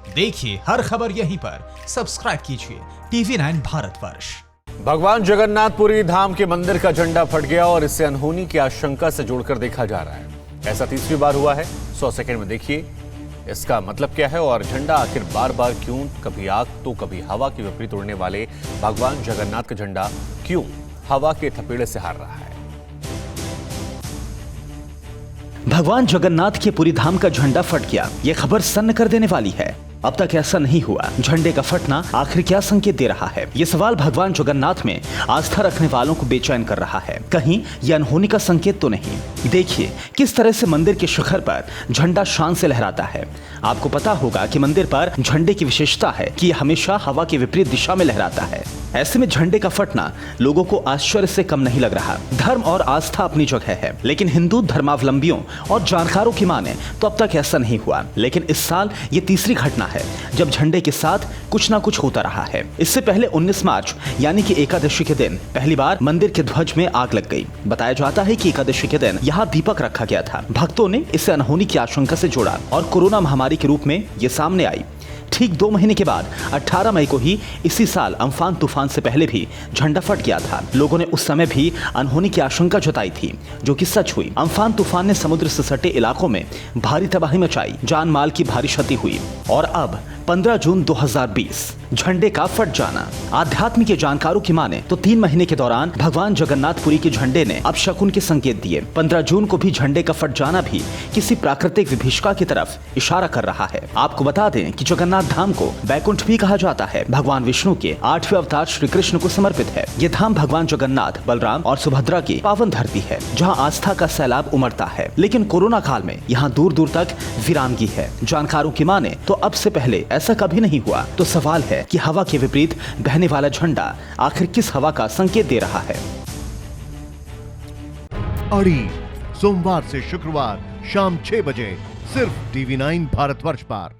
देखिए हर खबर यहीं पर, सब्सक्राइब कीजिए TV9 भारतवर्ष। भगवान जगन्नाथपुरी धाम के मंदिर का झंडा फट गया और इसे अनहोनी की आशंका से जोड़कर देखा जा रहा है। ऐसा तीसरी बार हुआ है। 100 सेकंड में देखिए इसका मतलब क्या है और झंडा आखिर बार बार क्यों कभी आग तो कभी हवा के विपरीत उड़ने वाले भगवान जगन्नाथ का झंडा क्यों हवा के थपेड़े से हार रहा है। भगवान जगन्नाथ के पुरी धाम का झंडा फट गया। यह खबर सन्न कर देने वाली है। अब तक ऐसा नहीं हुआ। झंडे का फटना आखिर क्या संकेत दे रहा है? ये सवाल भगवान जगन्नाथ में आस्था रखने वालों को बेचैन कर रहा है। कहीं यह अनहोनी का संकेत तो नहीं? देखिए किस तरह से मंदिर के शिखर पर झंडा शान से लहराता है। आपको पता होगा कि मंदिर पर झंडे की विशेषता है कि यह हमेशा हवा के विपरीत दिशा में लहराता है। ऐसे में झंडे का फटना लोगों को आश्चर्य से कम नहीं लग रहा। धर्म और आस्था अपनी जगह है, लेकिन हिंदू धर्मावलंबियों और जानकारों की माने तो अब तक ऐसा नहीं हुआ। लेकिन इस साल ये तीसरी घटना है जब झंडे के साथ कुछ ना कुछ होता रहा है। इससे पहले 19 मार्च यानी कि एकादशी के दिन पहली बार मंदिर के ध्वज में आग लग गई। बताया जाता है कि एकादशी के दिन यहाँ दीपक रखा गया था। भक्तों ने इसे अनहोनी की आशंका से जोड़ा और कोरोना महामारी के रूप में ये सामने आई। ठीक 2 महीने के बाद 18 मई को ही इसी साल अम्फान तूफान से पहले भी झंडा फट गया था। लोगों ने उस समय भी अनहोनी की आशंका जताई थी, जो कि सच हुई। अम्फान तूफान ने समुद्र से सटे इलाकों में भारी तबाही मचाई, जान माल की भारी क्षति हुई। और अब 15 जून 2020 झंडे का फट जाना। आध्यात्मिक जानकारों की माने तो 3 महीने के दौरान भगवान जगन्नाथपुरी के झंडे ने अब शकुन के संकेत दिए। 15 जून को भी झंडे का फट जाना भी किसी प्राकृतिक विभीषिका की तरफ इशारा कर रहा है। आपको बता दें कि जगन्नाथ धाम को बैकुंठ भी कहा जाता है। भगवान विष्णु के 8वें अवतार श्री कृष्ण को समर्पित है। ये धाम भगवान जगन्नाथ, बलराम और सुभद्रा की पावन धरती है, जहाँ आस्था का सैलाब उमड़ता है। लेकिन कोरोना काल में यहाँ दूर दूर तक वीरानगी है। जानकारों की माने तो अब से पहले ऐसा कभी नहीं हुआ। तो सवाल है कि हवा के विपरीत बहने वाला झंडा आखिर किस हवा का संकेत दे रहा है? अड़ी सोमवार से शुक्रवार शाम 6 बजे सिर्फ TV9 भारतवर्ष पर।